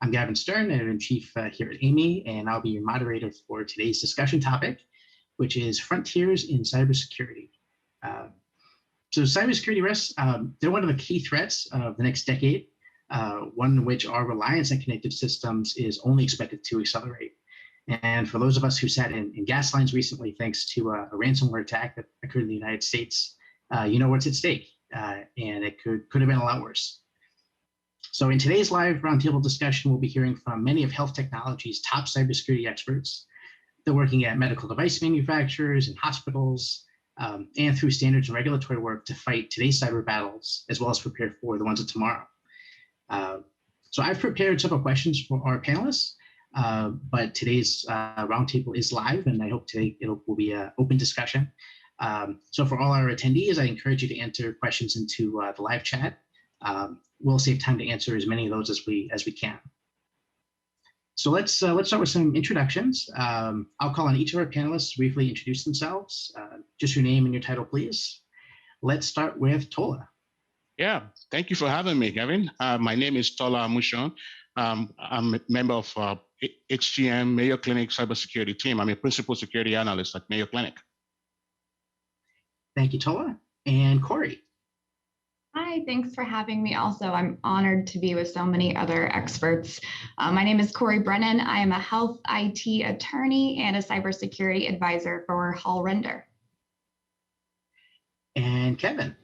I'm Gavin Stern, Editor-in-Chief here at AAMI, and I'll be your moderator for today's discussion topic, which is frontiers in cybersecurity. So cybersecurity risks, they're one of the key threats of the next decade, one in which our reliance on connected systems is only expected to accelerate. And for those of us who sat in gas lines recently, thanks to a ransomware attack that occurred in the United States, you know what's at stake, and it could have been a lot worse. So in today's live roundtable discussion, we'll be hearing from many of health technology's top cybersecurity experts. They're working at medical device manufacturers and hospitals, and through standards and regulatory work to fight today's cyber battles, as well as prepare for the ones of tomorrow. So I've prepared several questions for our panelists, but today's roundtable is live, and I hope today will be an open discussion. So for all our attendees, I encourage you to enter questions into the live chat. We'll save time to answer as many of those as we can. So let's start with some introductions. I'll call on each of our panelists to briefly introduce themselves. Just your name and your title, please. Let's start with Tola. Yeah, thank you for having me, Gavin. My name is Tola Amushon. I'm a member of HGM Mayo Clinic cybersecurity team. I'm a principal security analyst at Mayo Clinic. Thank you, Tola. And Corey. Hi, thanks for having me also. I'm honored to be with so many other experts. My name is Corey Brennan. I am a health IT attorney and a cybersecurity advisor for Hall Render. And Kevin.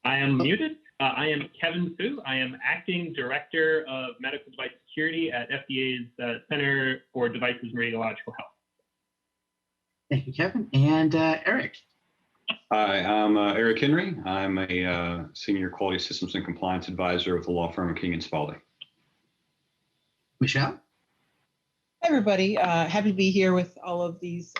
I am muted. I am Kevin Fu. I am Acting Director of Medical Device Security at FDA's Center for Devices and Radiological Health. Thank you, Kevin. And Eric. Hi, I'm Eric Henry. I'm a Senior Quality Systems and Compliance Advisor with the law firm of King & Spalding. Michelle. Hi, everybody. Happy to be here with all of these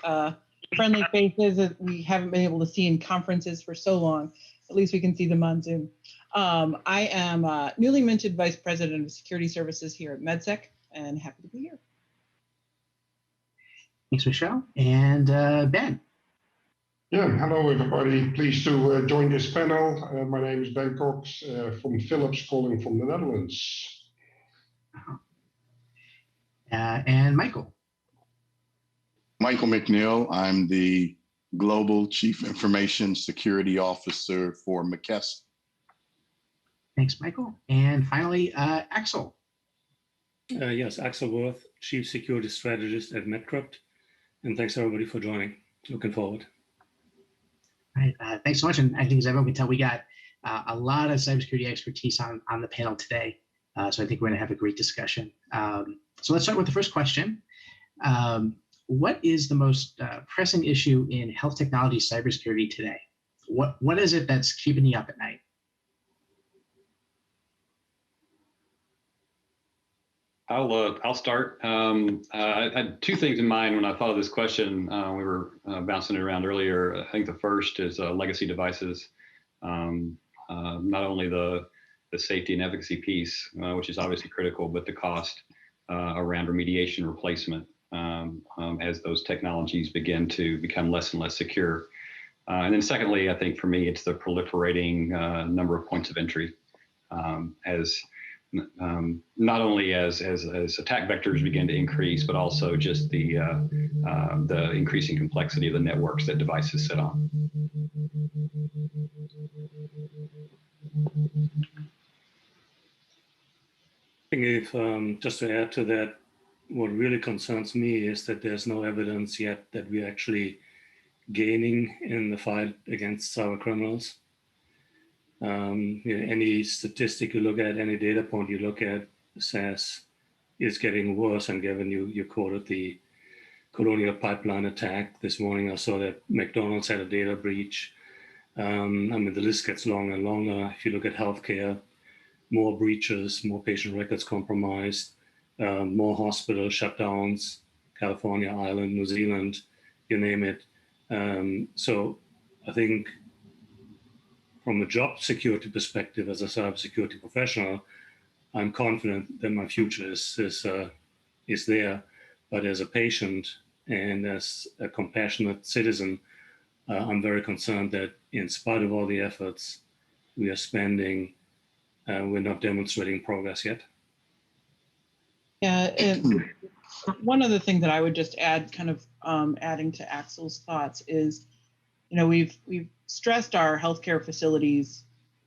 friendly faces that we haven't been able to see in conferences for so long. At least we can see them on Zoom. I am newly minted Vice President of Security Services here at MedSec, and happy to be here. Thanks, Michelle. And Ben. Yeah, hello everybody. Pleased to join this panel. My name is Ben Cox from Philips, calling from the Netherlands. And Michael. Michael McNeil. I'm the Global Chief Information Security Officer for McKesson. Thanks, Michael. And finally, Axel. Yes, Axel Worth, Chief Security Strategist at MedCrypt. And thanks everybody for joining. Looking forward. All right, thanks so much. And I think as everyone can tell, we got a lot of cybersecurity expertise on the panel today. So I think we're going to have a great discussion. So let's start with the first question. What is the most pressing issue in health technology cybersecurity today? What is it that's keeping you up at night? I'll start. I had two things in mind when I thought of this question. We were bouncing it around earlier. I think the first is legacy devices. Not only the safety and efficacy piece, which is obviously critical, but the cost around remediation replacement as those technologies begin to become less and less secure. And then secondly, I think for me, it's the proliferating number of points of entry not only as attack vectors begin to increase, but also just the increasing complexity of the networks that devices sit on. I think if, just to add to that, what really concerns me is that there's no evidence yet that we're actually gaining in the fight against cyber criminals. Any statistic you look at, any data point you look at says it's getting worse. And Gavin, you quoted the Colonial Pipeline attack. This morning I saw that McDonald's had a data breach. I mean, the list gets longer and longer. If you look at healthcare, more breaches, more patient records compromised, more hospital shutdowns, California, Ireland, New Zealand, you name it. So I think from a job security perspective, as a cybersecurity professional, I'm confident that my future is there. But as a patient and as a compassionate citizen, I'm very concerned that in spite of all the efforts, we are spending, we're not demonstrating progress yet. Yeah, and one other thing that I would just add, kind of adding to Axel's thoughts, is, you know, we've stressed our healthcare facilities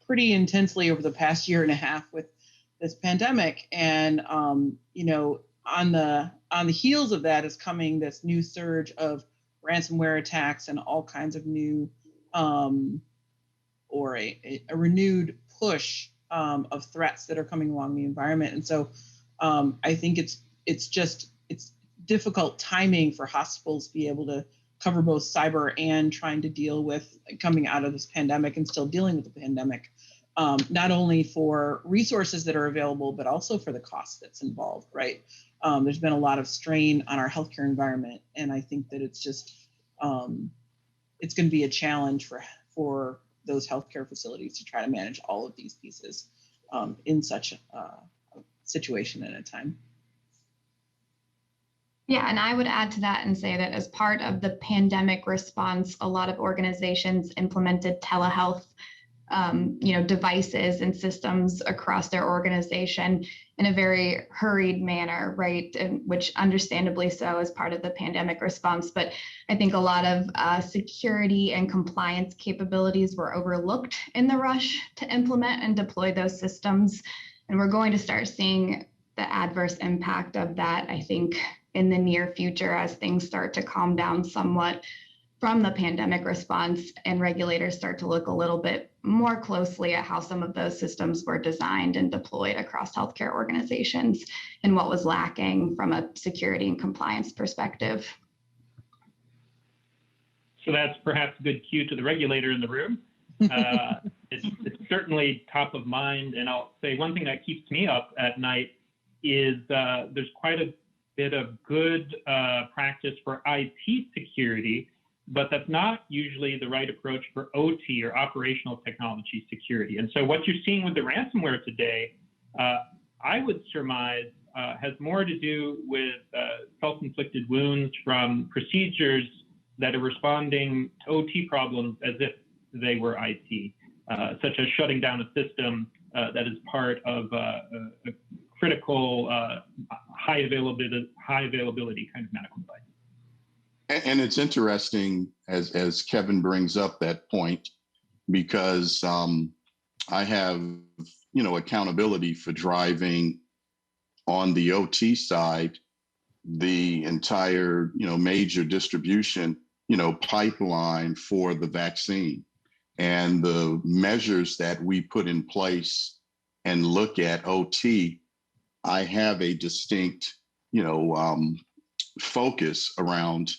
pretty intensely over the past year and a half with this pandemic, and you know, on the heels of that is coming this new surge of ransomware attacks and all kinds of new or a renewed push of threats that are coming along the environment. And so I think it's difficult timing for hospitals to be able to cover both cyber and trying to deal with coming out of this pandemic and still dealing with the pandemic, not only for resources that are available, but also for the cost that's involved, right? There's been a lot of strain on our healthcare environment, and I think that it's just, it's going to be a challenge for those healthcare facilities to try to manage all of these pieces in such a situation at a time. Yeah, and I would add to that and say that as part of the pandemic response, a lot of organizations implemented telehealth devices and systems across their organization in a very hurried manner, right? And which understandably so as part of the pandemic response. But I think a lot of security and compliance capabilities were overlooked in the rush to implement and deploy those systems. And we're going to start seeing the adverse impact of that, I think, in the near future as things start to calm down somewhat from the pandemic response and regulators start to look a little bit more closely at how some of those systems were designed and deployed across healthcare organizations and what was lacking from a security and compliance perspective. So that's perhaps a good cue to the regulator in the room. It's certainly top of mind. And I'll say one thing that keeps me up at night is there's quite a bit of good practice for IT security, but that's not usually the right approach for OT or operational technology security. And so what you're seeing with the ransomware today, I would surmise has more to do with self-inflicted wounds from procedures that are responding to OT problems as if they were IT, such as shutting down a system that is part of a critical high availability kind of medical device. And it's interesting as Kevin brings up that point, because I have, accountability for driving on the OT side, the entire, major distribution, pipeline for the vaccine, and the measures that we put in place and look at OT. I have a distinct, focus around,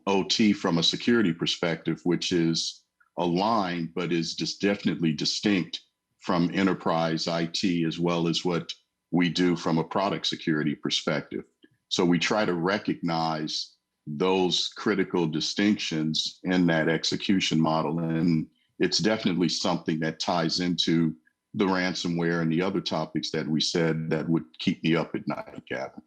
OT from a security perspective, which is aligned, but is just definitely distinct from enterprise IT, as well as what we do from a product security perspective. So we try to recognize those critical distinctions in that execution model. And it's definitely something that ties into the ransomware and the other topics that we said that would keep me up at night, Gavin.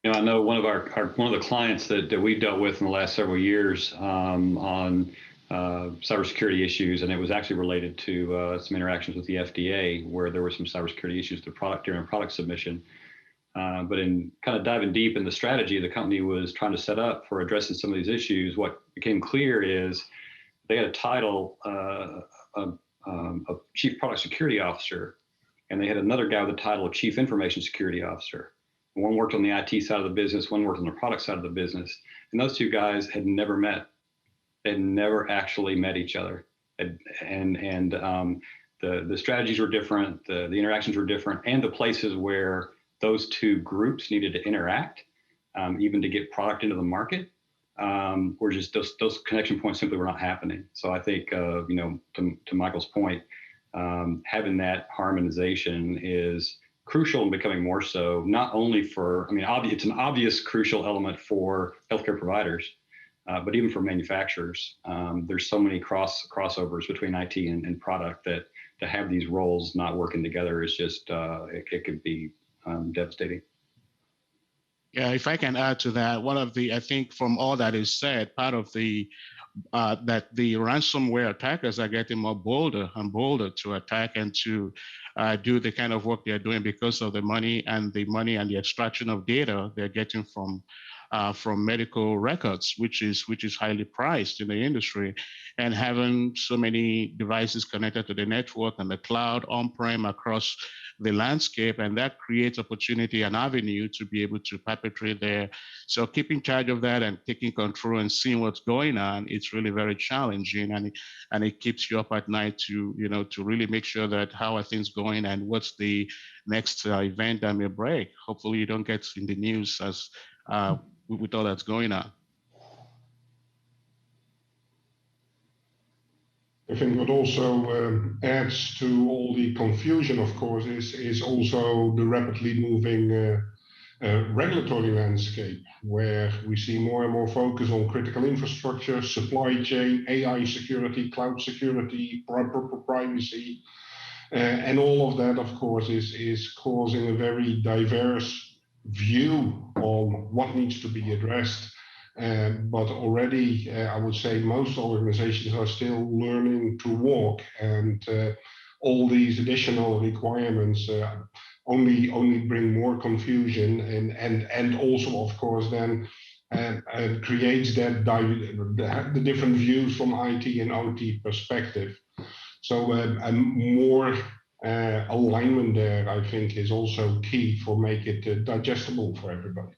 I know one of the clients that we've dealt with in the last several years on cybersecurity issues, and it was actually related to some interactions with the FDA where there were some cybersecurity issues with the product during a product submission. But in kind of diving deep in the strategy the company was trying to set up for addressing some of these issues, what became clear is they had a title of Chief Product Security Officer, and they had another guy with the title of Chief Information Security Officer. One worked on the IT side of the business, one worked on the product side of the business. And those two guys had never met. They'd never actually met each other. The strategies were different, the interactions were different, and the places where those two groups needed to interact, even to get product into the market, were just those connection points simply were not happening. So I think, to Michael's point, having that harmonization is crucial and becoming more so, not only for, it's an obvious crucial element for healthcare providers, but even for manufacturers. There's so many crossovers between IT and product that to have these roles not working together is just, it could be devastating. Yeah, if I can add to that, I think from all that is said, part of the that the ransomware attackers are getting more bolder and bolder to attack and to do the kind of work they're doing because of the money and the extraction of data they're getting from medical records, which is highly priced in the industry. And having so many devices connected to the network and the cloud on-prem across the landscape, and that creates opportunity and avenue to be able to perpetrate there. So keeping charge of that and taking control and seeing what's going on, it's really very challenging, and it keeps you up at night to really make sure that how are things going and what's the next event that may break. Hopefully you don't get in the news as with all that's going on. I think what also adds to all the confusion, of course, is also the rapidly moving regulatory landscape, where we see more and more focus on critical infrastructure, supply chain, AI security, cloud security, privacy, and all of that, of course, is causing a very diverse view on what needs to be addressed. But already, I would say most organizations are still learning to walk, and all these additional requirements only bring more confusion, and also, of course, then creates that the different views from IT and OT perspective. So more alignment there, I think, is also key for make it digestible for everybody.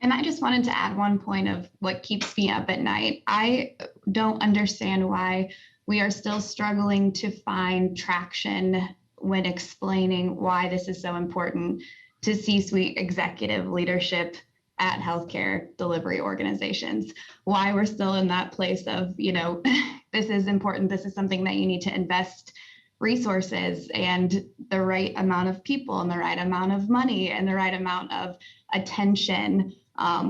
And I just wanted to add one point of what keeps me up at night. I don't understand why we are still struggling to find traction when explaining why this is so important to C-suite executive leadership at healthcare delivery organizations. Why we're still in that place of, this is important, this is something that you need to invest resources and the right amount of people and the right amount of money and the right amount of attention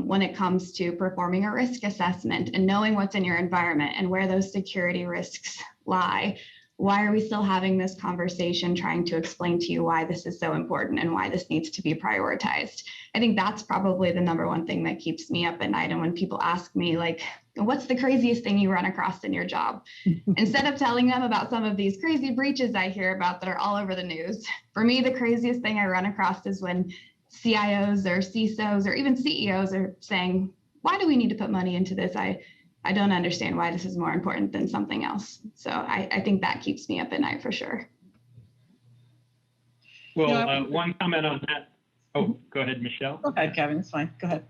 when it comes to performing a risk assessment and knowing what's in your environment and where those security risks lie. Why are we still having this conversation trying to explain to you why this is so important and why this needs to be prioritized? I think that's probably the number one thing that keeps me up at night. And when people ask me, like, what's the craziest thing you run across in your job? Instead of telling them about some of these crazy breaches I hear about that are all over the news, for me, the craziest thing I run across is when CIOs or CISOs or even CEOs are saying, why do we need to put money into this? I don't understand why this is more important than something else. So I think that keeps me up at night for sure. Well, one comment on that. Oh, go ahead, Michelle. Go ahead, Kevin. It's fine. Go ahead.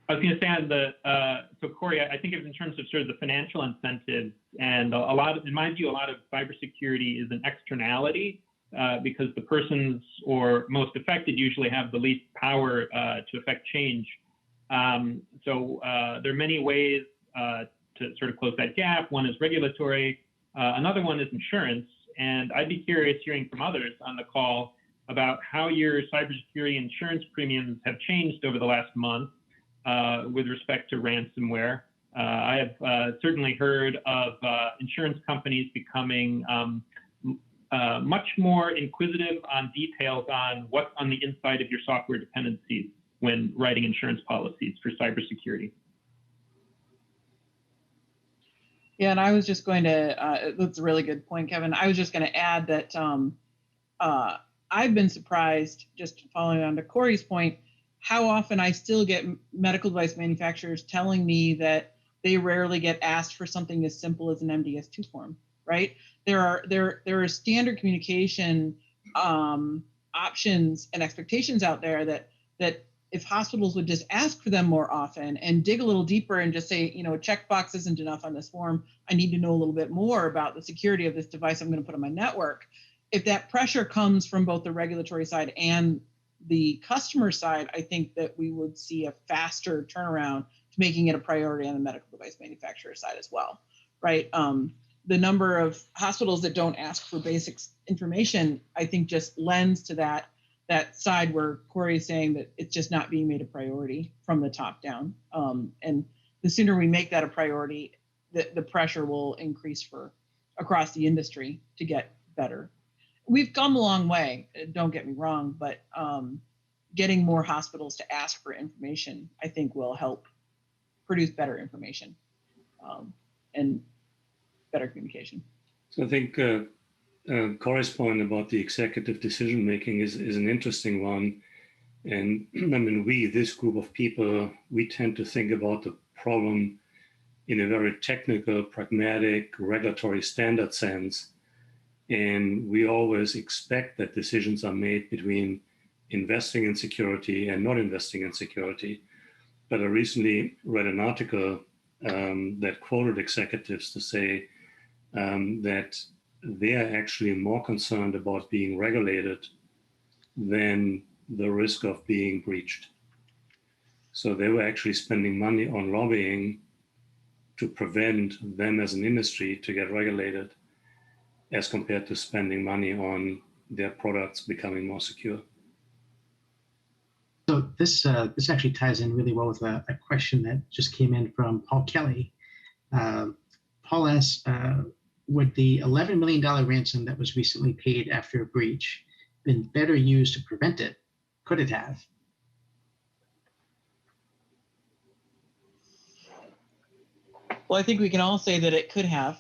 I was going to say on so Corey, I think of it in terms of sort of the financial incentives, and in my view, a lot of cybersecurity is an externality because the persons or most affected usually have the least power to affect change. So there are many ways to sort of close that gap. One is regulatory. Another one is insurance. And I'd be curious hearing from others on the call about how your cybersecurity insurance premiums have changed over the last month with respect to ransomware. I have certainly heard of insurance companies becoming much more inquisitive on details on what's on the inside of your software dependencies when writing insurance policies for cybersecurity. Yeah, and I was just going to, that's a really good point, Kevin. I was just going to add that I've been surprised, just following on to Corey's point, how often I still get medical device manufacturers telling me that they rarely get asked for something as simple as an MDS2 form, right? There are standard communication options and expectations out there that if hospitals would just ask for them more often and dig a little deeper and just say, a checkbox isn't enough on this form, I need to know a little bit more about the security of this device I'm going to put on my network. If that pressure comes from both the regulatory side and the customer side, I think that we would see a faster turnaround to making it a priority on the medical device manufacturer side as well, right? The number of hospitals that don't ask for basic information, I think just lends to that side where Corey is saying that it's just not being made a priority from the top down. And the sooner we make that a priority, the pressure will increase across the industry to get better. We've come a long way, don't get me wrong, but getting more hospitals to ask for information, I think, will help produce better information and better communication. So I think Corey's point about the executive decision making is an interesting one. And I mean, this group of people, we tend to think about the problem in a very technical, pragmatic, regulatory standard sense. And we always expect that decisions are made between investing in security and not investing in security. But I recently read an article that quoted executives to say that they are actually more concerned about being regulated than the risk of being breached. So they were actually spending money on lobbying to prevent them as an industry to get regulated, as compared to spending money on their products becoming more secure. So this actually ties in really well with a question that just came in from Paul Kelly. Paul asks, would the $11 million ransom that was recently paid after a breach been better used to prevent it? Could it have? Well, I think we can all say that it could have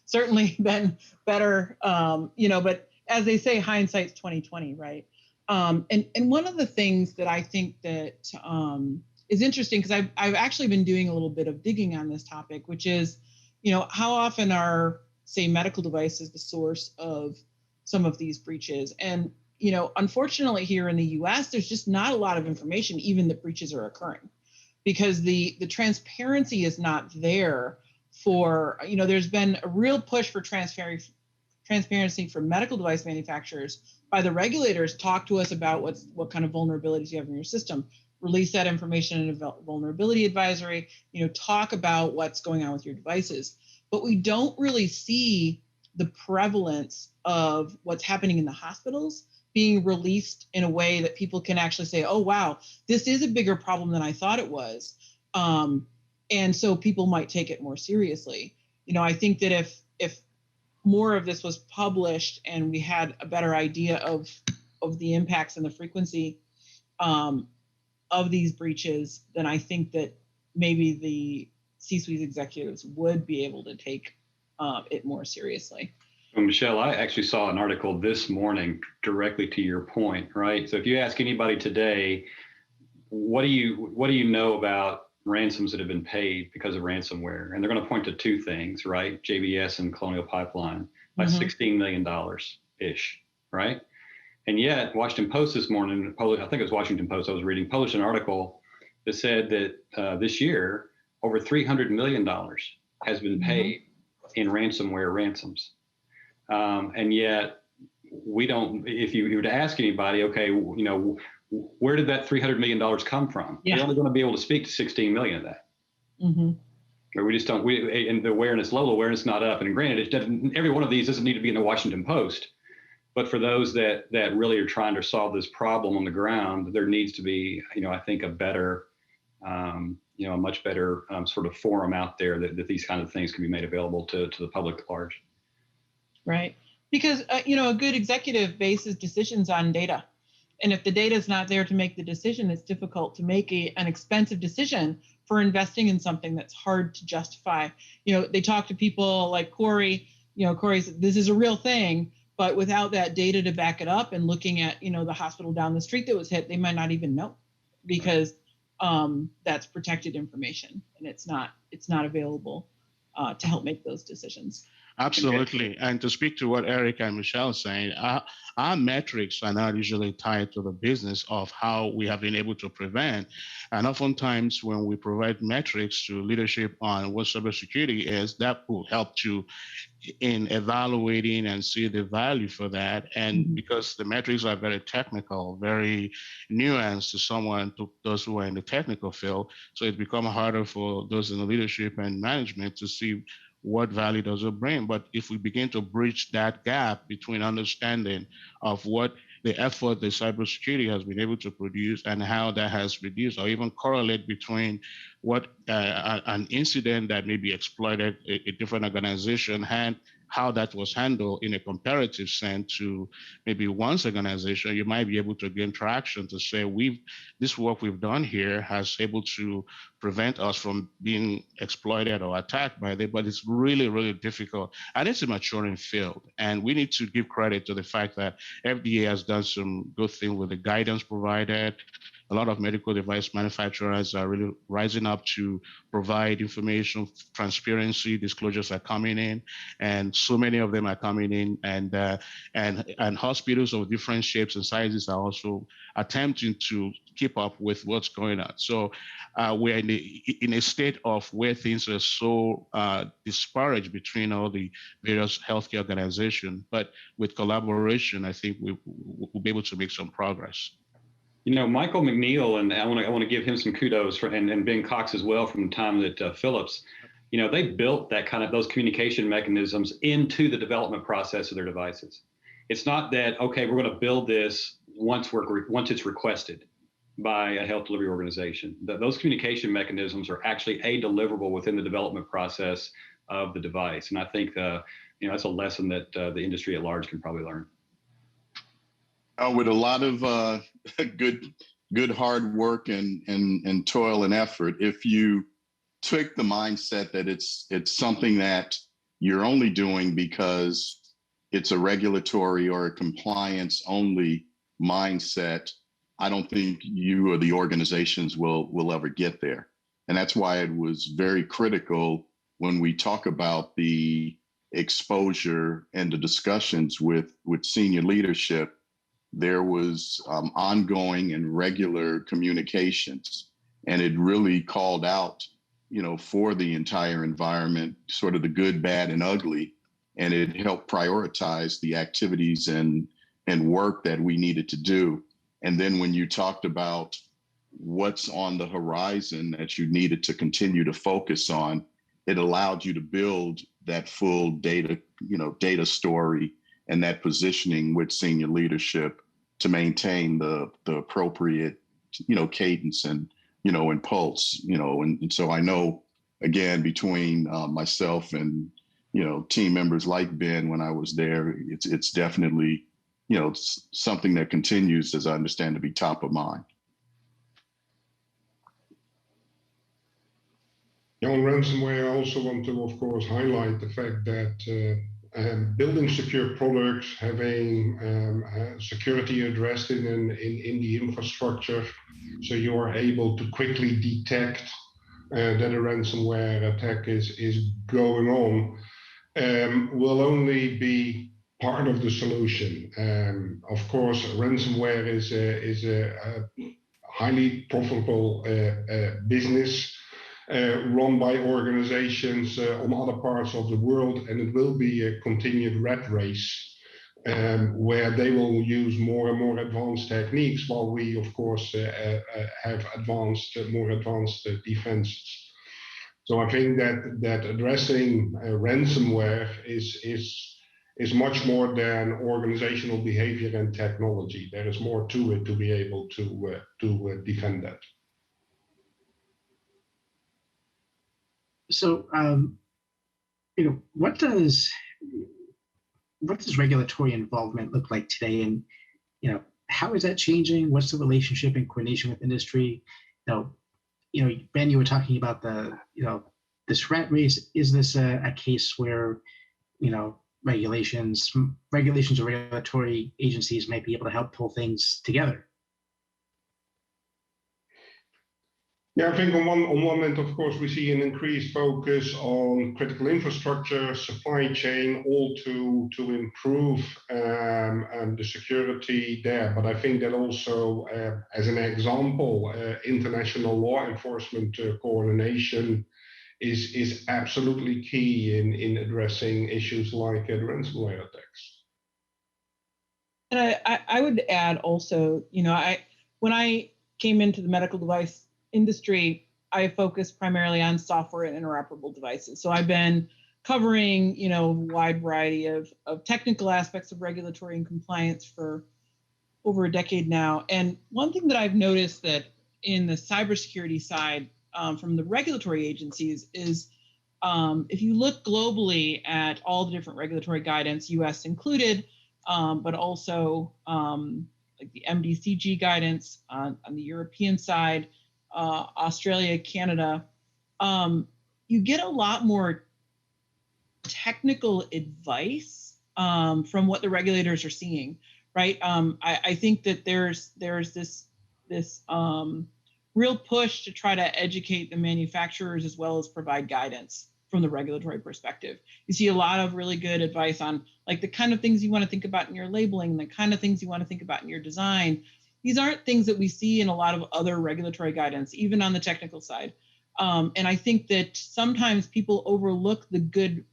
certainly been better, but as they say, hindsight's 20/20, right? And one of the things that I think that is interesting, because I've actually been doing a little bit of digging on this topic, which is, how often are, say, medical devices the source of some of these breaches? And, unfortunately here in the US, there's just not a lot of information, even that breaches are occurring, because the transparency is not there for, there's been a real push for transparency for medical device manufacturers by the regulators. Talk to us about what kind of vulnerabilities you have in your system, release that information in a vulnerability advisory, talk about what's going on with your devices. But we don't really see the prevalence of what's happening in the hospitals being released in a way that people can actually say, oh, wow, this is a bigger problem than I thought it was. And so people might take it more seriously. I think that if more of this was published and we had a better idea of the impacts and the frequency of these breaches, then I think that maybe the C-suite executives would be able to take it more seriously. Well, Michelle, I actually saw an article this morning directly to your point, right? So if you ask anybody today, what do you know about ransoms that have been paid because of ransomware? And they're going to point to two things, right? JBS and Colonial Pipeline, by $16 million-ish, right? And yet, Washington Post this morning, I think it was Washington Post I was reading, published an article that said that this year, over $300 million has been paid in ransomware ransoms. And yet, we don't, if you were to ask anybody, okay, where did that $300 million come from? Yeah. You're only going to be able to speak to 16 million of that. Or we just don't, and the awareness, level of awareness not up. And granted, it doesn't, every one of these doesn't need to be in the Washington Post, but for those that really are trying to solve this problem on the ground, there needs to be, I think a better, a much better sort of forum out there that these kind of things can be made available to the public at large. Right. Because, a good executive bases decisions on data. And if the data is not there to make the decision, it's difficult to make an expensive decision for investing in something that's hard to justify. They talk to people like Corey, Corey said, this is a real thing, but without that data to back it up and looking at, the hospital down the street that was hit, they might not even know, because that's protected information and it's not available to help make those decisions. Absolutely. And to speak to what Eric and Michelle are saying, our metrics are not usually tied to the business of how we have been able to prevent. And oftentimes when we provide metrics to leadership on what cybersecurity is, that will help to in evaluating and see the value for that. And because the metrics are very technical, very nuanced to those who are in the technical field, so it becomes harder for those in the leadership and management to see what value does it bring. But if we begin to bridge that gap between understanding of what the effort the cybersecurity has been able to produce and how that has reduced, or even correlate between what an incident that may be exploited a different organization and how that was handled in a comparative sense to maybe one's organization, you might be able to gain traction to say, this work we've done here has able to prevent us from being exploited or attacked by it, but it's really, really difficult. And it's a maturing field. And we need to give credit to the fact that FDA has done some good thing with the guidance provided. A lot of medical device manufacturers are really rising up to provide information, transparency, disclosures are coming in, and so many of them are coming in, and hospitals of different shapes and sizes are also attempting to keep up with what's going on. So we're in a state of where things are so disparate between all the various healthcare organizations, but with collaboration, I think we'll be able to make some progress. You know, Michael McNeil, and I want to give him some kudos and Ben Cox as well from the time that Philips, you know, they built that kind of those communication mechanisms into the development process of their devices. It's not that, okay, we're going to build this once it's requested by a health delivery organization. Those communication mechanisms are actually a deliverable within the development process of the device. And I think, you know, that's a lesson that the industry at large can probably learn. With a lot of good hard work and toil and effort, if you took the mindset that it's something that you're only doing because it's a regulatory or a compliance only mindset, I don't think you or the organizations will ever get there. And that's why it was very critical when we talk about the exposure and the discussions with senior leadership. There was ongoing and regular communications, and it really called out, you know, for the entire environment, sort of the good, bad, and ugly, and it helped prioritize the activities and work that we needed to do. And then when you talked about what's on the horizon that you needed to continue to focus on, it allowed you to build that full data story and that positioning with senior leadership to maintain the appropriate, you know, cadence and, you know, and pulse, you know, and so I know, again, between myself and, you know, team members like Ben when I was there, it's definitely, you know, something that continues, as I understand, to be top of mind. On ransomware, I also want to, of course, highlight the fact that building secure products, having security addressed in the infrastructure, so you are able to quickly detect that a ransomware attack is going on, will only be part of the solution. Of course, ransomware is a highly profitable business run by organizations on other parts of the world, and it will be a continued rat race where they will use more and more advanced techniques, while we, of course, have more advanced defenses. So I think that addressing ransomware is much more than organizational behavior and technology. There is more to it to be able to defend that. So, you know, what does regulatory involvement look like today, and you know, how is that changing? What's the relationship and coordination with industry? You know, Ben, you were talking about this rat race. Is this a case where, you know, regulations or regulatory agencies might be able to help pull things together? Yeah, I think on one end, of course, we see an increased focus on critical infrastructure, supply chain, all to improve the security there. But I think that also, as an example, international law enforcement coordination is absolutely key in addressing issues like ransomware attacks. And I would add also, you know, when I came into the medical device industry, I focused primarily on software and interoperable devices. So I've been covering, you know, a wide variety of technical aspects of regulatory and compliance for over a decade now. And one thing that I've noticed that in the cybersecurity side from the regulatory agencies is if you look globally at all the different regulatory guidance, US included, but also like the MDCG guidance on the European side, Australia, Canada, you get a lot more technical advice from what the regulators are seeing, right? I think that there's this real push to try to educate the manufacturers as well as provide guidance from the regulatory perspective. You see a lot of really good advice on like the kind of things you want to think about in your labeling, the kind of things you want to think about in your design. These aren't things that we see in a lot of other regulatory guidance, even on the technical side. And I think that sometimes people overlook the good,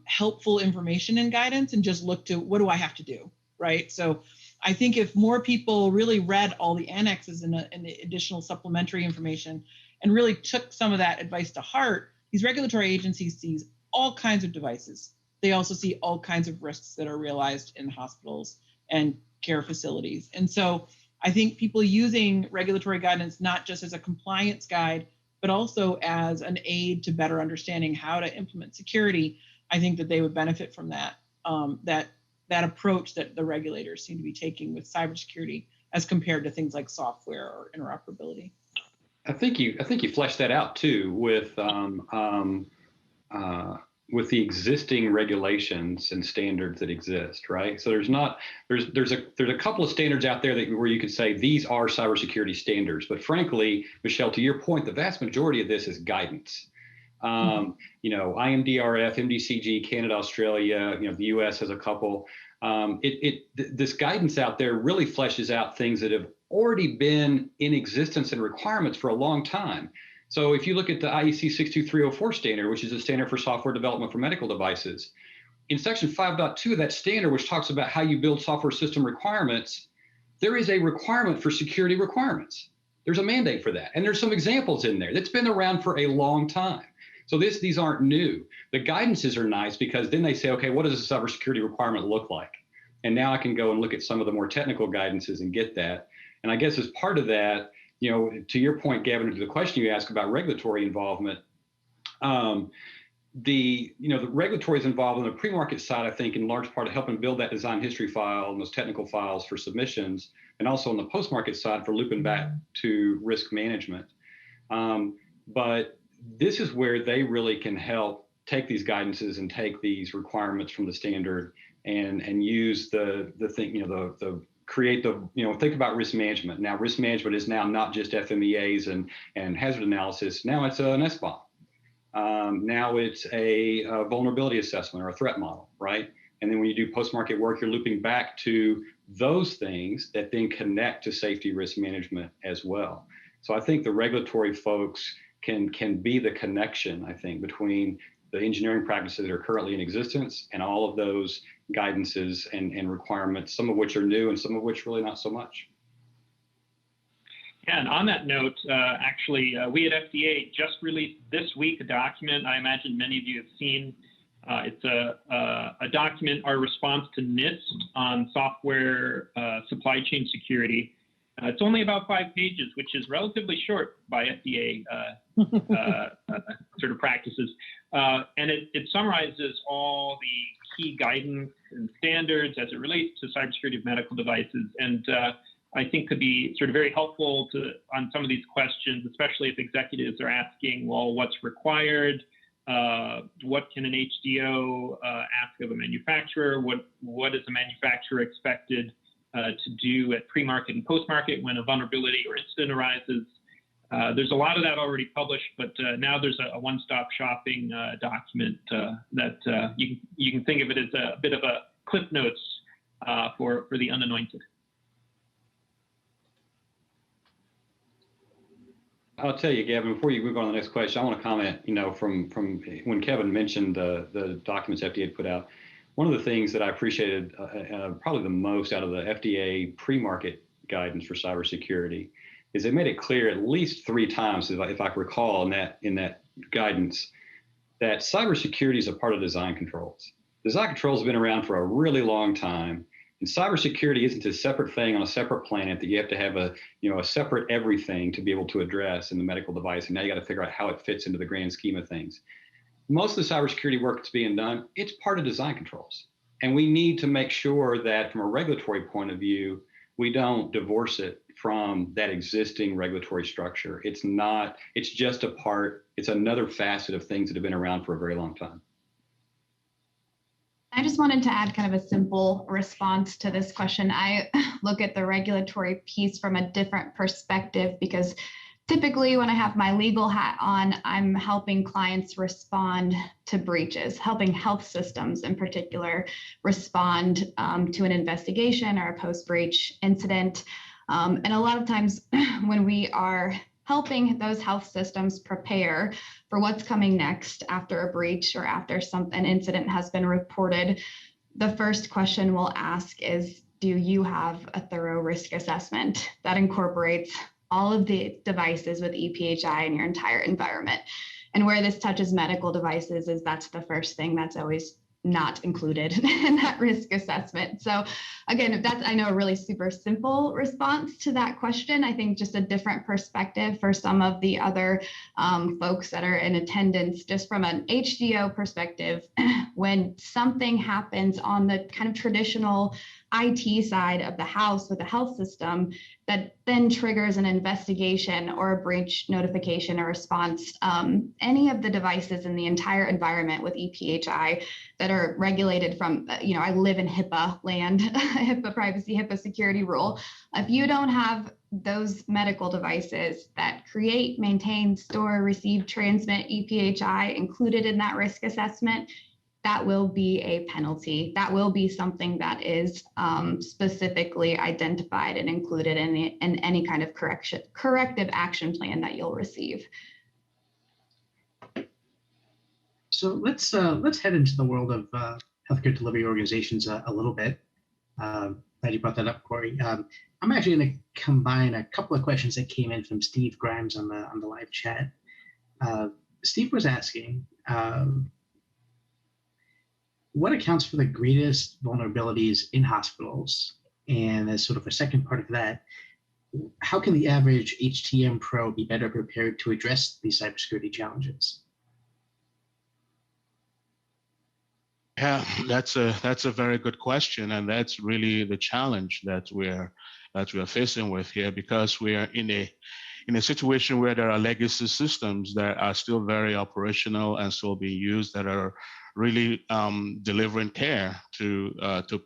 helpful information and guidance and just look to what do I have to do, right? So I think if more people really read all the annexes and the additional supplementary information and really took some of that advice to heart, these regulatory agencies see all kinds of devices. They also see all kinds of risks that are realized in hospitals and care facilities. And so I think people using regulatory guidance, not just as a compliance guide, but also as an aid to better understanding how to implement security, I think that they would benefit from that, that approach that the regulators seem to be taking with cybersecurity as compared to things like software or interoperability. I think you fleshed that out too with the existing regulations and standards that exist, right? So there's a couple of standards out there where you could say these are cybersecurity standards, but frankly, Michelle, to your point, the vast majority of this is guidance. You know, IMDRF, MDCG, Canada, Australia, you know, the US has a couple. This guidance out there really fleshes out things that have already been in existence and requirements for a long time. So if you look at the IEC 62304 standard, which is a standard for software development for medical devices, in section 5.2 of that standard, which talks about how you build software system requirements, there is a requirement for security requirements. There's a mandate for that. And there's some examples in there that's been around for a long time. So these aren't new. The guidances are nice because then they say, okay, what does a cybersecurity requirement look like? And now I can go and look at some of the more technical guidances and get that. And I guess as part of that, you know, to your point, Gavin, to the question you asked about regulatory involvement, the regulatory is involved on the pre-market side, I think, in large part of helping build that design history file and those technical files for submissions, and also on the post-market side for looping back to risk management. But this is where they really can help take these guidances and take these requirements from the standard and use the thing, you know, create the, you know, think about risk management. Now, risk management is now not just FMEAs and hazard analysis. Now it's an SBOM. Now it's a vulnerability assessment or a threat model, right? And then when you do post-market work, you're looping back to those things that then connect to safety risk management as well. So I think the regulatory folks can be the connection, I think, between the engineering practices that are currently in existence and all of those guidances and requirements, some of which are new and some of which really not so much. Yeah, and on that note, actually, we at FDA just released this week a document I imagine many of you have seen. It's a document, our response to NIST on software supply chain security. It's only about 5 pages, which is relatively short by FDA sort of practices. And it summarizes all the key guidance and standards as it relates to cybersecurity of medical devices. And I think could be sort of very helpful on some of these questions, especially if executives are asking, well, what's required? What can an HDO ask of a manufacturer? What is a manufacturer expected to do at pre-market and post-market when a vulnerability or incident arises? There's a lot of that already published, but now there's a one-stop shopping document that you can think of it as a bit of a cliff notes for the unanointed. I'll tell you, Gavin, before you move on to the next question, I want to comment, you know, from when Kevin mentioned the documents FDA had put out, one of the things that I appreciated probably the most out of the FDA pre-market guidance for cybersecurity is they made it clear at least 3 times, if I recall in that guidance, that cybersecurity is a part of design controls. Design controls have been around for a really long time. And cybersecurity isn't a separate thing on a separate planet that you have to have a separate everything to be able to address in the medical device. And now you got to figure out how it fits into the grand scheme of things. most of the cybersecurity work that's being done, it's part of design controls. And we need to make sure that from a regulatory point of view, we don't divorce it from that existing regulatory structure. It's not, it's just a part, it's another facet of things that have been around for a very long time. I just wanted to add kind of a simple response to this question. I look at the regulatory piece from a different perspective because typically when I have my legal hat on, I'm helping clients respond to breaches, helping health systems in particular respond to an investigation or a post-breach incident. And a lot of times when we are helping those health systems prepare for what's coming next after a breach or after an incident has been reported, the first question we'll ask is, do you have a thorough risk assessment that incorporates all of the devices with EPHI in your entire environment? And where this touches medical devices is that's the first thing that's always not included in that risk assessment. So again, that's, I know, a really super simple response to that question. I think just a different perspective for some of the other folks that are in attendance, just from an HDO perspective, when something happens on the kind of traditional IT side of the house with the health system that then triggers an investigation or a breach notification or response, any of the devices in the entire environment with EPHI that are regulated from, I live in HIPAA land, HIPAA privacy, HIPAA security rule. If you don't have those medical devices that create, maintain, store, receive, transmit EPHI included in that risk assessment, that will be a penalty. That will be something that is specifically identified and included in any kind of corrective action plan that you'll receive. So let's head into the world of healthcare delivery organizations a little bit. Glad you brought that up, Corey. I'm actually going to combine a couple of questions that came in from Steve Grimes on the live chat. Steve was asking, what accounts for the greatest vulnerabilities in hospitals? And as sort of a second part of that, how can the average HTM pro be better prepared to address these cybersecurity challenges? Yeah, that's a very good question, and that's really the challenge that we're facing with here, because we are in a situation where there are legacy systems that are still very operational and still being used, that are really delivering care to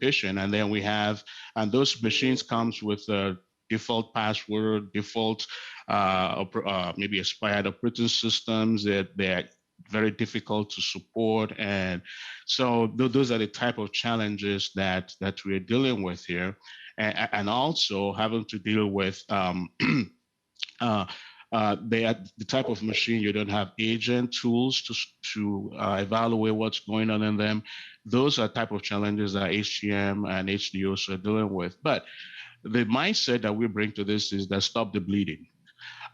patient. And then we have, and those machines comes with a default password, default maybe expired operating systems that they're very difficult to support. And so those are the type of challenges that we're dealing with here, and also having to deal with they are the type of machine you don't have agent tools to evaluate what's going on in them. Those are type of challenges that HCM and HDOs are dealing with. But the mindset that we bring to this is that stop the bleeding.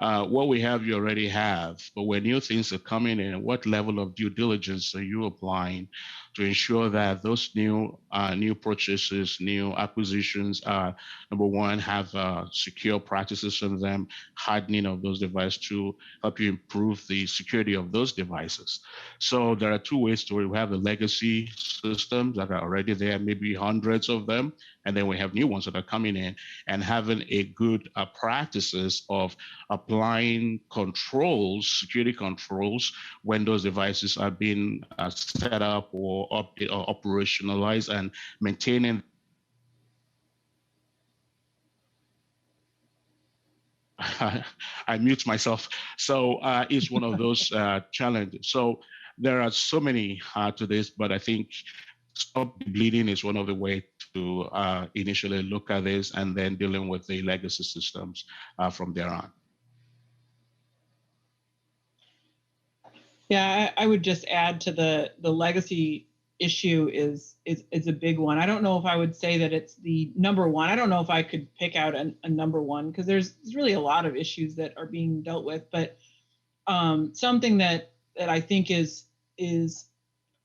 What we have, you already have, but when new things are coming in, what level of due diligence are you applying to ensure that those new purchases, new acquisitions, number one, have secure practices in them, hardening of those devices to help you improve the security of those devices. So there are two ways to it. We have the legacy systems that are already there, maybe hundreds of them, and then we have new ones that are coming in, and having a good practices of applying controls, security controls, when those devices are being set up or operationalized, and maintaining. I mute myself. So it's one of those challenges. So there are so many to this, but I think stop bleeding is one of the ways to initially look at this, and then dealing with the legacy systems from there on. Yeah, I would just add to the legacy issue is a big one. I don't know if I would say that it's the number one. I don't know if I could pick out a number one, because there's really a lot of issues that are being dealt with. But something that I think is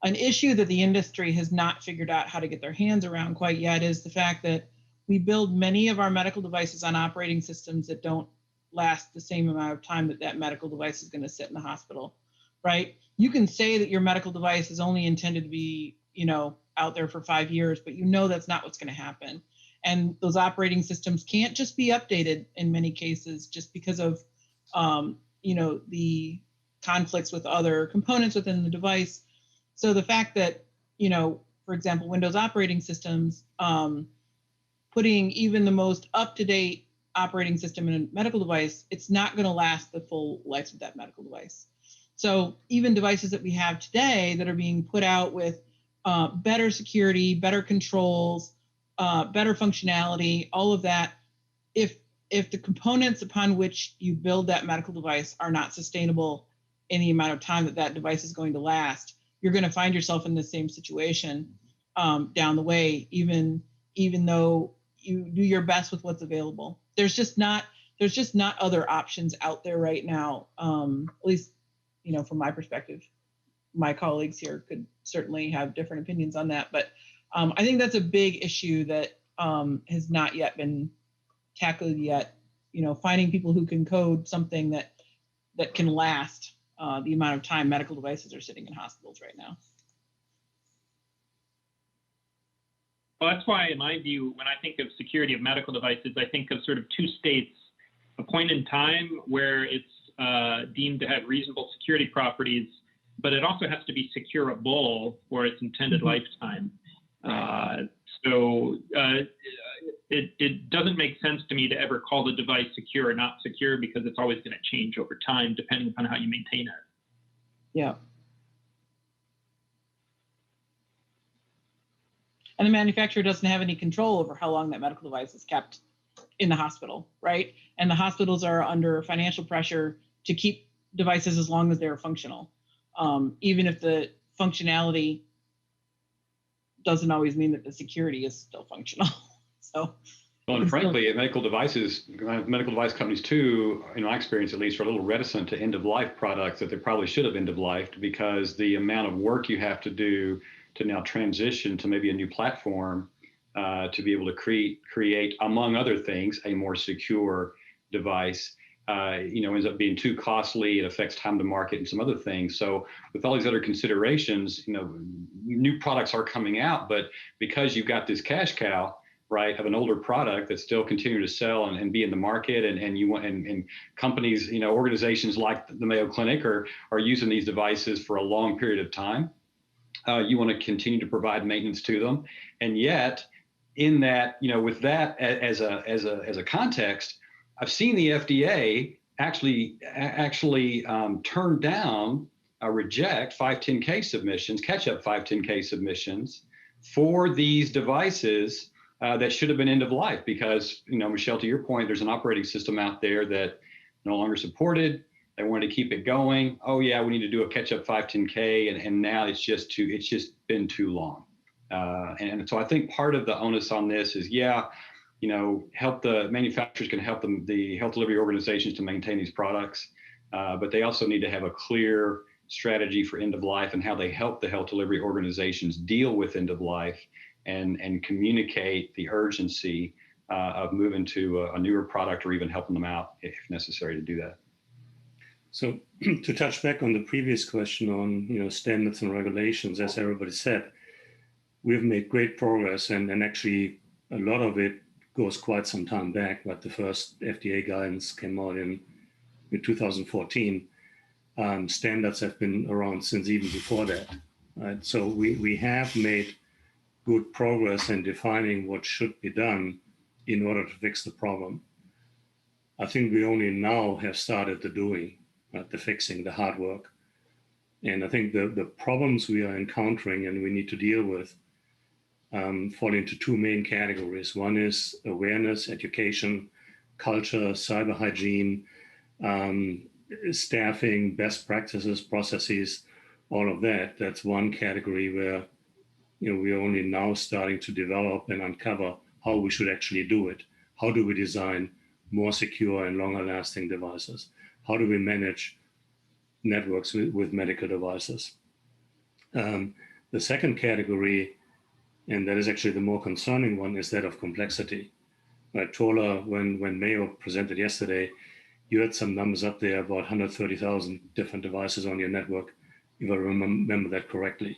an issue that the industry has not figured out how to get their hands around quite yet is the fact that we build many of our medical devices on operating systems that don't last the same amount of time that medical device is going to sit in the hospital, right? you can say that your medical device is only intended to be, out there for 5 years, but that's not what's going to happen. And those operating systems can't just be updated in many cases just because of, the conflicts with other components within the device. So the fact that, for example, Windows operating systems, putting even the most up-to-date operating system in a medical device, it's not going to last the full life of that medical device. So even devices that we have today that are being put out with better security, better controls, better functionality, all of that, if the components upon which you build that medical device are not sustainable in the amount of time that device is going to last, you're going to find yourself in the same situation down the way, even though you do your best with what's available. There's just not other options out there right now, at least, from my perspective. My colleagues here could certainly have different opinions on that, but I think that's a big issue that has not yet been tackled yet. Finding people who can code something that can last the amount of time medical devices are sitting in hospitals right now. Well, that's why, in my view, when I think of security of medical devices, I think of sort of two states: a point in time where it's deemed to have reasonable security properties, but it also has to be securable for its intended lifetime. It doesn't make sense to me to ever call the device secure or not secure, because it's always going to change over time depending upon how you maintain it. Yeah. And the manufacturer doesn't have any control over how long that medical device is kept in the hospital, right? And the hospitals are under financial pressure to keep devices as long as they're functional, even if the functionality doesn't always mean that the security is still functional. So, well, and frankly, medical device companies too, in my experience at least, are a little reticent to end-of-life products that they probably should have end-of-lifed, because the amount of work you have to do to now transition to maybe a new platform to be able to create, among other things, a more secure device, ends up being too costly. It affects time to market and some other things. So with all these other considerations, new products are coming out, but because you've got this cash cow, right, of an older product that's still continuing to sell and be in the market, and companies, organizations like the Mayo Clinic are using these devices for a long period of time. You want to continue to provide maintenance to them, and yet, in that, with that as a context, I've seen the FDA actually turn down, reject 510K submissions, catch-up 510K submissions for these devices that should have been end of life, because, Michelle, to your point, there's an operating system out there that no longer supported. They wanted to keep it going. Oh yeah, we need to do a catch-up 510K, and now it's just been too long. And so I think part of the onus on this is, help the manufacturers can help the health delivery organizations to maintain these products, but they also need to have a clear strategy for end of life and how they help the health delivery organizations deal with end of life and communicate the urgency of moving to a newer product, or even helping them out if necessary to do that. So to touch back on the previous question on standards and regulations, as everybody said, we've made great progress, and actually a lot of it goes quite some time back, but the first FDA guidance came out in 2014. Standards have been around since even before that. Right? So we have made good progress in defining what should be done in order to fix the problem. I think we only now have started the doing, the fixing, the hard work. And I think the problems we are encountering and we need to deal with fall into two main categories. One is awareness, education, culture, cyber hygiene, staffing, best practices, processes, all of that. That's one category where we're only now starting to develop and uncover how we should actually do it. How do we design more secure and longer lasting devices? How do we manage networks with medical devices? The second category, and that is actually the more concerning one, is that of complexity. Tola, when Mayo presented yesterday, you had some numbers up there about 130,000 different devices on your network. if I remember that correctly.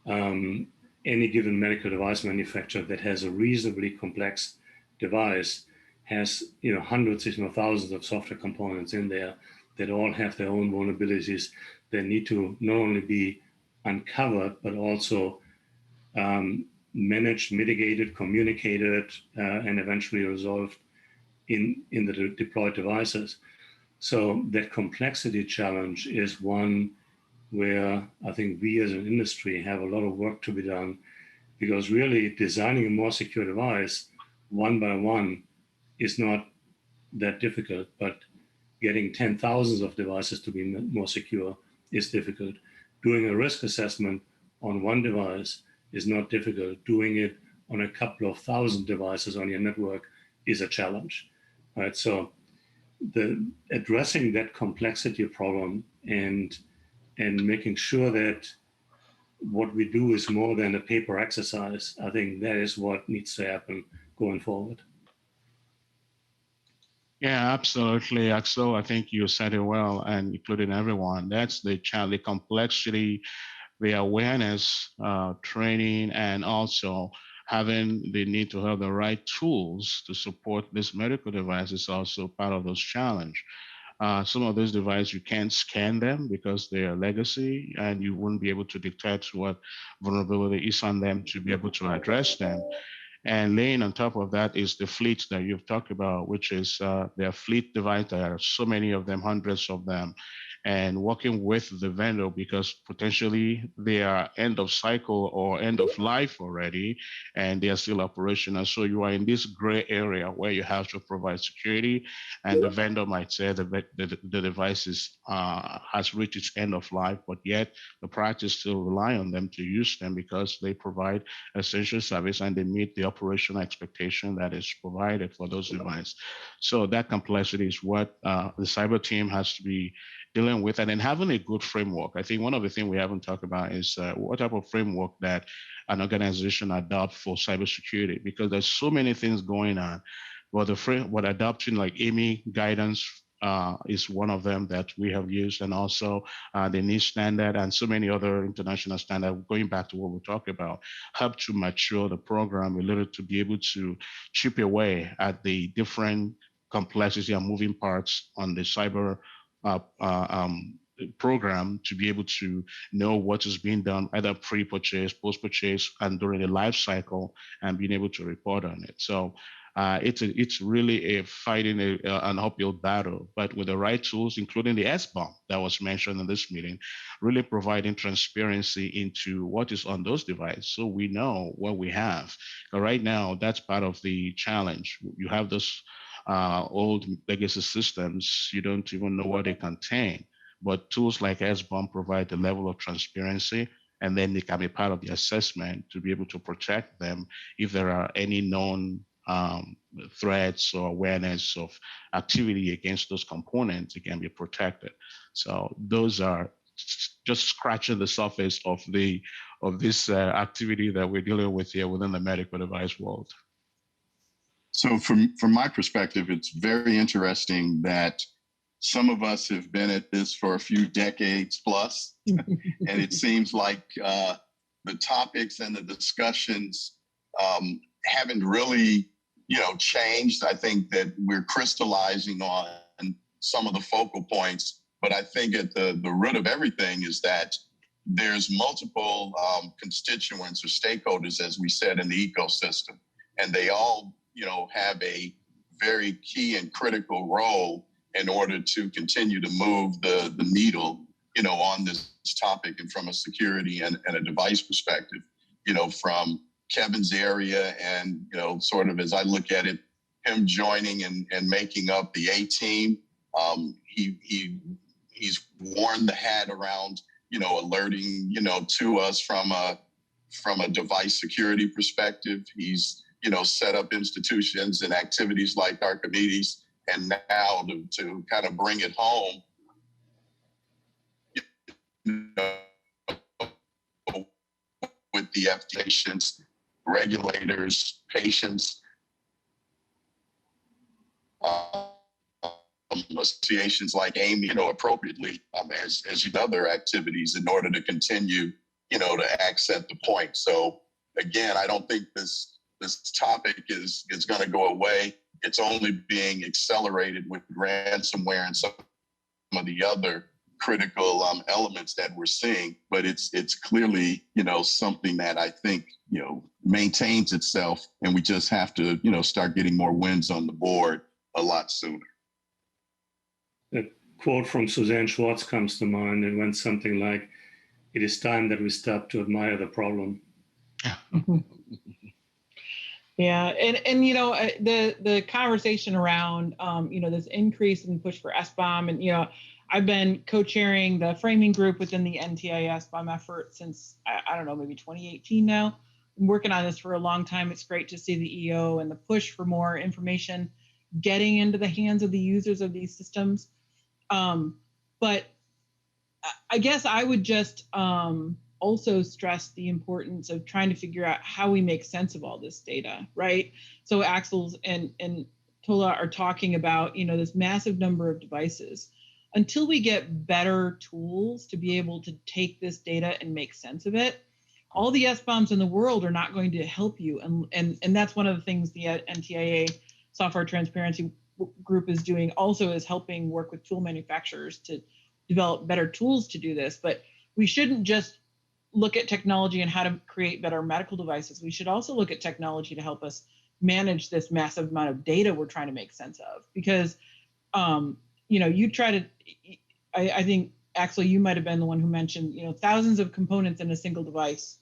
Any given medical device manufacturer that has a reasonably complex device has, hundreds, if not thousands of software components in there that all have their own vulnerabilities that need to not only be uncovered, but also managed, mitigated, communicated, and eventually resolved in the deployed devices. So that complexity challenge is one where I think we as an industry have a lot of work to be done, because really designing a more secure device one by one is not that difficult, but getting 10,000s of devices to be more secure is difficult. Doing a risk assessment on one device is not difficult. Doing it on a couple of thousand devices on your network is a challenge, right? So addressing that complexity problem and making sure that what we do is more than a paper exercise, I think that is what needs to happen going forward. Yeah, absolutely, Axel. I think you said it well, and including everyone. That's the challenge, the complexity, the awareness, training, and also having the need to have the right tools to support this medical device is also part of those challenge. Some of those devices, you can't scan them because they are legacy, and you wouldn't be able to detect what vulnerability is on them to be able to address them. And laying on top of that is the fleet that you've talked about, which is their fleet device. There are so many of them, hundreds of them, and working with the vendor because potentially they are end of cycle or end of life already, and they are still operational. So you are in this gray area where you have to provide security, and the vendor might say the device has reached its end of life, but yet the practice still rely on them to use them because they provide essential service and they meet the operational expectation that is provided for those devices. So that complexity is what the cyber team has to be dealing with, and then having a good framework. I think one of the things we haven't talked about is what type of framework that an organization adopt for cybersecurity, because there's so many things going on. But what adopting like AAMI guidance is one of them that we have used, and also the NIST standard and so many other international standards, going back to what we talked about, help to mature the program a little to be able to chip away at the different complexity and moving parts on the cyber program to be able to know what is being done either pre-purchase, post-purchase, and during the life cycle, and being able to report on it. So it's really a fighting an uphill battle, but with the right tools, including the SBOM that was mentioned in this meeting, really providing transparency into what is on those devices, so we know what we have. But right now, that's part of the challenge. You have this old legacy systems, you don't even know what they contain. But tools like SBOM provide the level of transparency, and then they can be part of the assessment to be able to protect them if there are any known threats or awareness of activity against those components, it can be protected. So those are just scratching the surface of this activity that we're dealing with here within the medical device world. So from my perspective, it's very interesting that some of us have been at this for a few decades plus, and it seems like the topics and the discussions haven't really, changed. I think that we're crystallizing on some of the focal points, but I think at the root of everything is that there's multiple constituents or stakeholders, as we said, in the ecosystem, and they all have a very key and critical role in order to continue to move the needle, on this topic, and from a security and a device perspective, from Kevin's area and, sort of as I look at it, him joining and making up the A team. He's worn the hat around, alerting, to us from a device security perspective. He's set up institutions and activities like Archimedes, and now to kind of bring it home, with the FDA, regulators, patients, associations like AAMI, appropriately as other activities in order to continue, to accent the point. So again, I don't think this topic is going to go away. It's only being accelerated with ransomware and some of the other critical elements that we're seeing. But it's clearly, something that I think, maintains itself, and we just have to, start getting more wins on the board a lot sooner. A quote from Suzanne Schwartz comes to mind. It went something like, "It is time that we stop to admire the problem." Yeah, and the conversation around this increase in push for SBOM, and I've been co-chairing the framing group within the NTIA SBOM effort since I don't know, maybe 2018 now. I'm working on this for a long time. It's great to see the EO and the push for more information getting into the hands of the users of these systems. But I guess I would just also stress the importance of trying to figure out how we make sense of all this data, right? So Axel and Tola are talking about, this massive number of devices. Until we get better tools to be able to take this data and make sense of it, all the SBOMs in the world are not going to help you. And that's one of the things the NTIA Software Transparency Group is doing, also is helping work with tool manufacturers to develop better tools to do this. But we shouldn't just look at technology and how to create better medical devices. We should also look at technology to help us manage this massive amount of data we're trying to make sense of. Because, you try to, I think, Axel, you might have been the one who mentioned, thousands of components in a single device.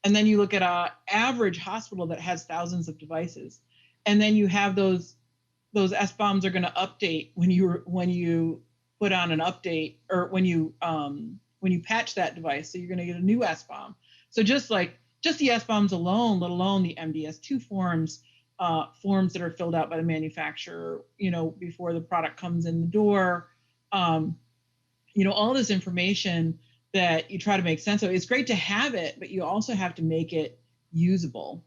And then you look at an average hospital that has thousands of devices. And then you have those SBOMs are going to update when you put on an update, or when you patch that device. So you're going to get a new SBOM. So just the SBOMs alone, let alone the MDS2 forms that are filled out by the manufacturer, before the product comes in the door, all this information that you try to make sense of. It's great to have it, but you also have to make it usable.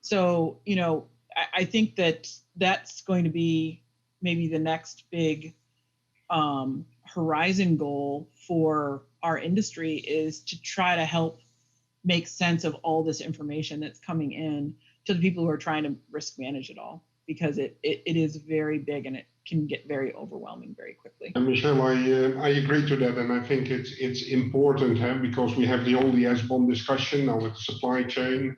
So, I think that's going to be maybe the next big horizon goal for our industry, is to try to help make sense of all this information that's coming in to the people who are trying to risk manage it all, because it is very big and it can get very overwhelming very quickly. And Michelle, I agree to that, and I think it's important, because we have the only SBOM discussion now with the supply chain.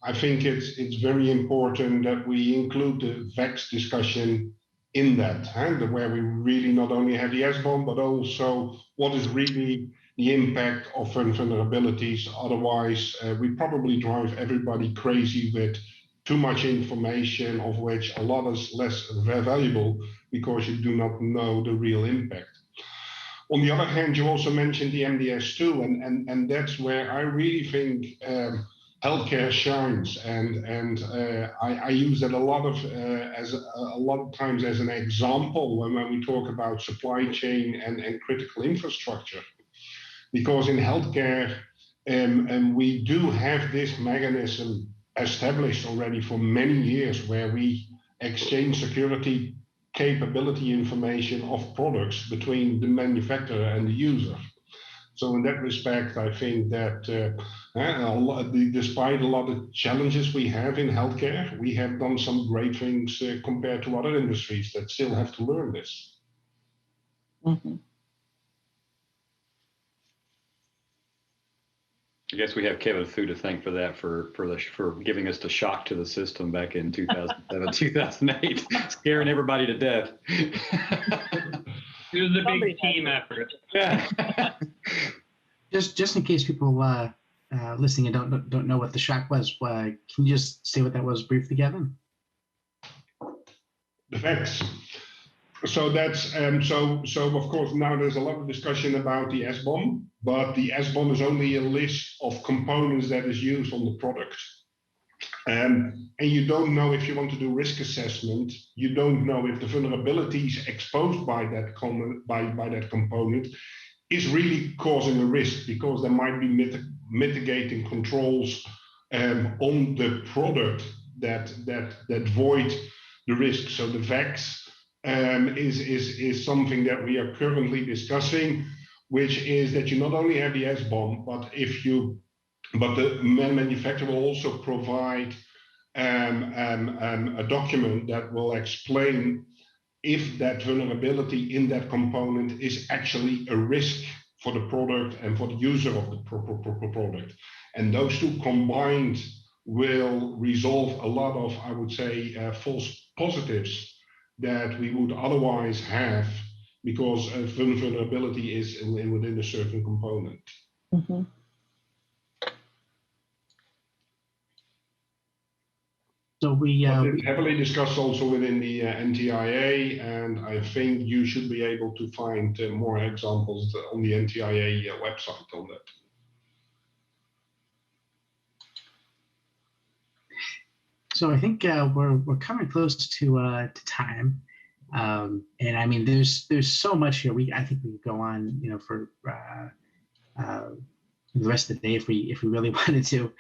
I think it's very important that we include the VEX discussion in that, where we really not only have the SBOM, but also what is really the impact of vulnerabilities. Otherwise, we probably drive everybody crazy with too much information, of which a lot is less valuable because you do not know the real impact. On the other hand, you also mentioned the MDS2, and that's where I really think healthcare shines, and I use that a lot of times as an example when we talk about supply chain and critical infrastructure, because in healthcare, and we do have this mechanism established already for many years, where we exchange security capability information of products between the manufacturer and the user. So in that respect, I think that despite a lot of challenges we have in healthcare, we have done some great things compared to other industries that still have to learn this. Mm-hmm. I guess we have Kevin Fu to thank for that, for giving us the shock to the system back in 2007, 2008, scaring everybody to death. It was a big team effort. Yeah. Just in case people listening and don't know what the shock was, can you just say what that was briefly, Kevin? The facts. So that's so of course now there's a lot of discussion about the SBOM, but the SBOM is only a list of components that is used on the product. And you don't know, if you want to do risk assessment, you don't know if the vulnerabilities exposed by that component is really causing a risk, because there might be mitigating controls on the product that void the risk. So the VEX is something that we are currently discussing, which is that you not only have the SBOM, but the manufacturer will also provide a document that will explain if that vulnerability in that component is actually a risk for the product and for the user of the product. And those two combined will resolve a lot of, I would say, false positives that we would otherwise have because vulnerability is within a certain component. Mm-hmm. So we heavily discussed also within the NTIA, and I think you should be able to find more examples on the NTIA website on that. So I think we're coming close to time, and I mean there's so much here. I think we could go on, you know, for the rest of the day if we really wanted to.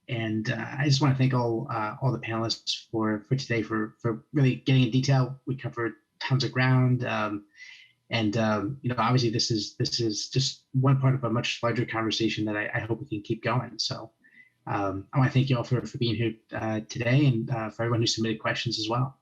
And I just want to thank all the panelists for today for really getting in detail. We covered tons of ground, and you know, obviously this is just one part of a much larger conversation that I hope we can keep going. So I want to thank you all for being here today, and for everyone who submitted questions as well.